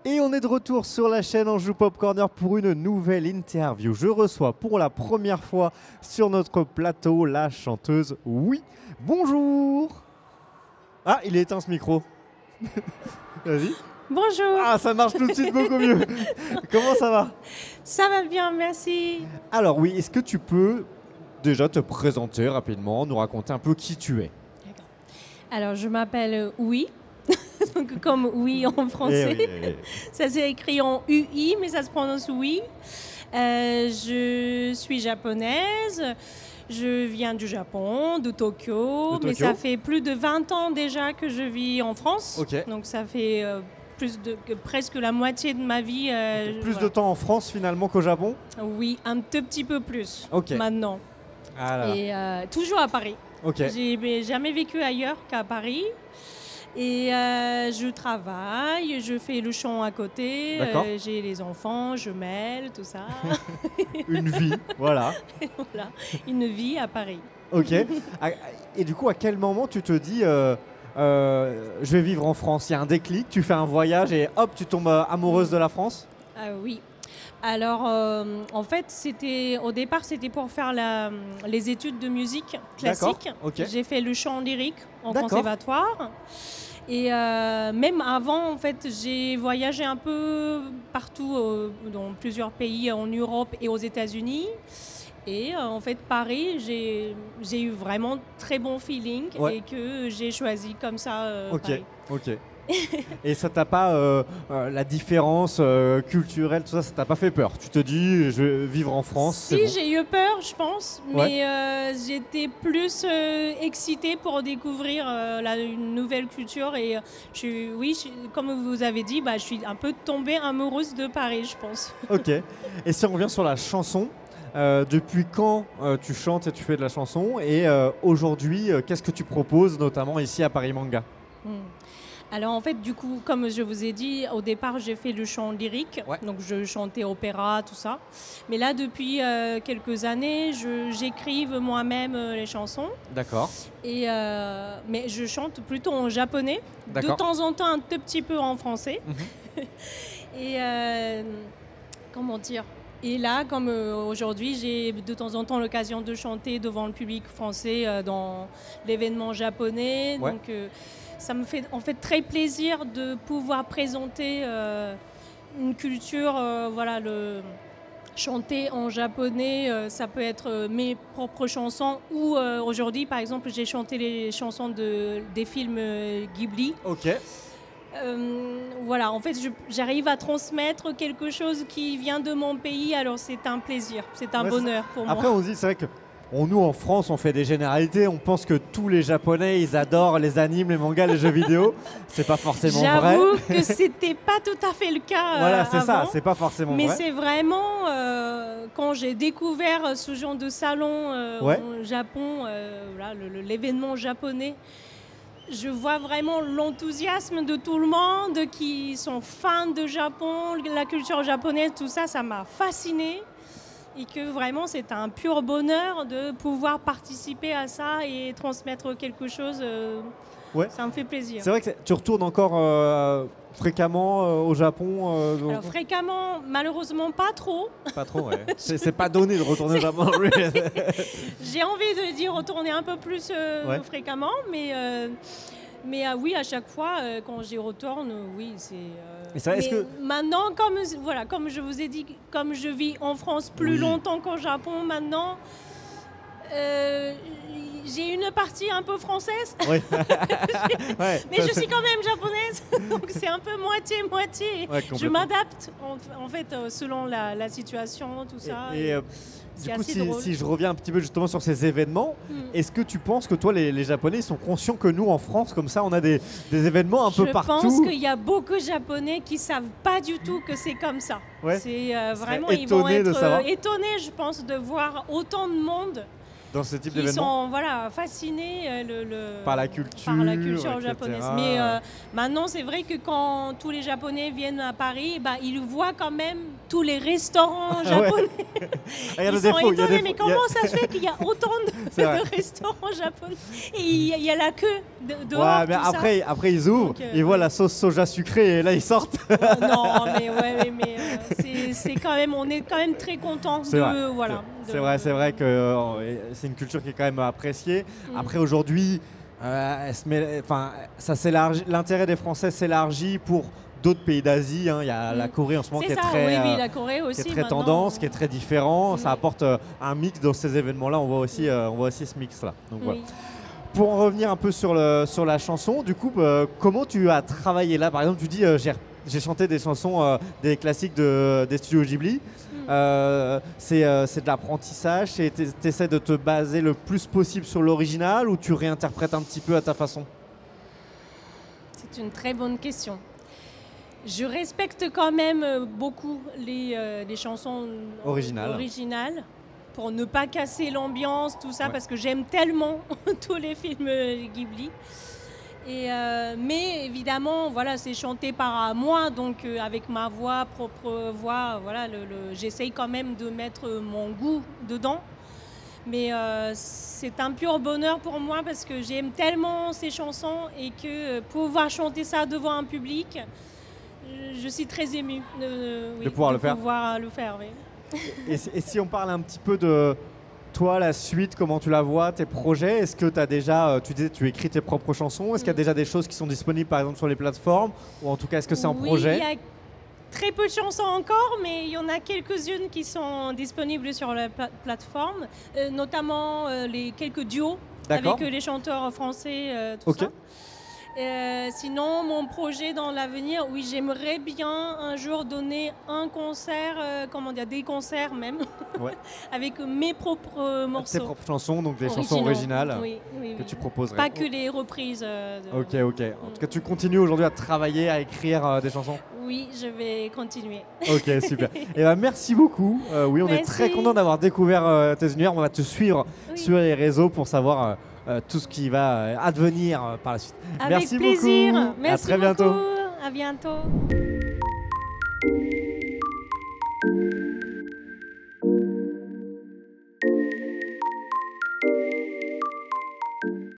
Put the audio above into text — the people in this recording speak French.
Et on est de retour sur la chaîne Anjou Pop Corner pour une nouvelle interview. Je reçois pour la première fois sur notre plateau la chanteuse Oui. Bonjour. Ah, il est éteint ce micro. Vas-y. Bonjour. Ah, ça marche tout de suite beaucoup mieux. Comment ça va? Ça va bien, merci. Alors oui, est-ce que tu peux déjà te présenter rapidement, nous raconter un peu qui tu es? D'accord. Alors, je m'appelle Oui. Donc, comme oui en français. Eh oui. Ça s'est écrit en UI, mais ça se prononce oui. Je suis japonaise. Je viens du Japon, de Tokyo. Mais ça fait plus de 20 ans déjà que je vis en France. Okay. Donc, ça fait presque la moitié de ma vie. Plus de temps en France finalement qu'au Japon? Oui, un tout petit peu plus maintenant. Ah là. Et toujours à Paris. Okay. J'ai jamais vécu ailleurs qu'à Paris. Et je travaille, je fais le chant à côté, j'ai les enfants, je mêle, tout ça. Une vie, voilà. Voilà, une vie à Paris. Ok. Et du coup, à quel moment tu te dis je vais vivre en France? Il y a un déclic, tu fais un voyage et hop, tu tombes amoureuse de la France? Oui. Alors, en fait, au départ, c'était pour faire les études de musique classique. Okay. J'ai fait le chant lyrique en conservatoire. Et même avant, en fait, j'ai voyagé un peu partout, dans plusieurs pays en Europe et aux États-Unis. Et en fait, Paris, j'ai eu vraiment très bon feeling et que j'ai choisi comme ça Paris. Ok. Et ça t'a pas la différence culturelle, tout ça, ça t'a pas fait peur? Tu te dis, je vais vivre en France? Si, j'ai eu peur, je pense, mais j'étais plus excitée pour découvrir une nouvelle culture. Et comme vous avez dit, je suis un peu tombée amoureuse de Paris, je pense. Ok. Et si on revient sur la chanson, depuis quand tu chantes et tu fais de la chanson? Et aujourd'hui, qu'est-ce que tu proposes, notamment ici à Paris Manga? Alors en fait, du coup, comme je vous ai dit, au départ, j'ai fait le chant lyrique. Donc je chantais opéra, tout ça. Mais là, depuis quelques années, j'écrive moi-même les chansons. D'accord. Mais je chante plutôt en japonais. De temps en temps, un tout petit peu en français. Et comment dire? Et là, comme aujourd'hui, j'ai de temps en temps l'occasion de chanter devant le public français dans l'événement japonais. Donc ça me fait en fait très plaisir de pouvoir présenter une culture, chanter en japonais. Ça peut être mes propres chansons ou aujourd'hui, par exemple, j'ai chanté les chansons des films Ghibli. Ok. En fait, j'arrive à transmettre quelque chose qui vient de mon pays, alors c'est un plaisir, c'est un bonheur pour moi. Après, on se dit, c'est vrai que nous, en France, on fait des généralités, on pense que tous les Japonais, ils adorent les animes, les mangas, les jeux vidéo. C'est pas forcément vrai. J'avoue que c'était pas tout à fait le cas Voilà, c'est avant, ça, c'est pas forcément vrai. Mais c'est vraiment, quand j'ai découvert ce genre de salon au Japon, l'événement japonais, je vois vraiment l'enthousiasme de tout le monde qui sont fans de Japon, la culture japonaise, tout ça, ça m'a fascinée. Et que vraiment, c'est un pur bonheur de pouvoir participer à ça et transmettre quelque chose. Ça me fait plaisir. C'est vrai que tu retournes encore fréquemment au Japon Alors fréquemment, malheureusement pas trop. Pas trop, ouais. C'est pas donné de retourner au Japon. J'ai envie de dire retourner un peu plus fréquemment, mais oui, à chaque fois, quand j'y retourne, oui, c'est... Maintenant, comme je vous ai dit, comme je vis en France plus longtemps qu'au Japon maintenant, j'ai une partie un peu française, mais je suis quand même japonaise, donc c'est un peu moitié-moitié. Je m'adapte, en fait, selon la situation, tout ça. Du coup, si je reviens un petit peu justement sur ces événements, est-ce que tu penses que toi, les Japonais, ils sont conscients que nous, en France, comme ça, on a des événements un peu partout? Je pense qu'il y a beaucoup de Japonais qui ne savent pas du tout que c'est comme ça. C'est vraiment, ils vont être étonnés, je pense, de voir autant de monde dans ce type qui d'événement. sont voilà, fascinés Par la culture, etc. japonaise. Mais maintenant, c'est vrai que quand tous les Japonais viennent à Paris, bah, ils voient quand même tous les restaurants japonais. Ils sont étonnés, mais comment ça se fait qu'il y a autant de restaurants japonais et il y a la queue dehors. Ouais, mais après ils ouvrent, Donc, ils voient la sauce soja sucrée et là ils sortent. Non, mais c'est quand même, on est quand même très contents de voilà. C'est vrai que c'est une culture qui est quand même appréciée. Après aujourd'hui, l'intérêt des Français s'élargit pour d'autres pays d'Asie. Hein. Il y a la Corée en ce moment qui est très, la Corée aussi, qui est très tendance, qui est très différent. Ça apporte un mix dans ces événements-là. On voit aussi ce mix-là. Donc, voilà. Pour en revenir un peu sur la chanson, du coup, comment tu as travaillé là? Par exemple, tu dis j'ai chanté des chansons, des classiques des studios Ghibli. C'est de l'apprentissage. Tu essaies de te baser le plus possible sur l'original ou tu réinterprètes un petit peu à ta façon? C'est une très bonne question. Je respecte quand même beaucoup les chansons originales pour ne pas casser l'ambiance, tout ça, parce que j'aime tellement tous les films Ghibli. Mais évidemment, voilà, c'est chanté par moi, donc avec ma voix, propre voix, voilà, j'essaye quand même de mettre mon goût dedans. Mais c'est un pur bonheur pour moi parce que j'aime tellement ces chansons et que pouvoir chanter ça devant un public, je suis très émue de pouvoir le faire. Oui. Et si on parle un petit peu de toi, la suite, comment tu la vois, tes projets, est-ce que tu as déjà, tu disais tu écris tes propres chansons, est-ce qu'il y a déjà des choses qui sont disponibles par exemple sur les plateformes ou en tout cas est-ce que c'est en projet? Il y a très peu de chansons encore, mais il y en a quelques-unes qui sont disponibles sur la plateforme, notamment les quelques duos avec les chanteurs français, tout ça. Sinon, mon projet dans l'avenir, oui, j'aimerais bien un jour donner un concert, des concerts même, avec mes propres morceaux. Tes propres chansons, donc des chansons originales que tu proposerais. Pas que les reprises. Ok. En tout cas, tu continues aujourd'hui à travailler, à écrire des chansons? Oui, je vais continuer. Ok, super. Et merci beaucoup. Oui, on est très content d'avoir découvert tes univers. On va te suivre sur les réseaux pour savoir tout ce qui va advenir par la suite. Avec merci plaisir. beaucoup. Merci à très bientôt. À bientôt.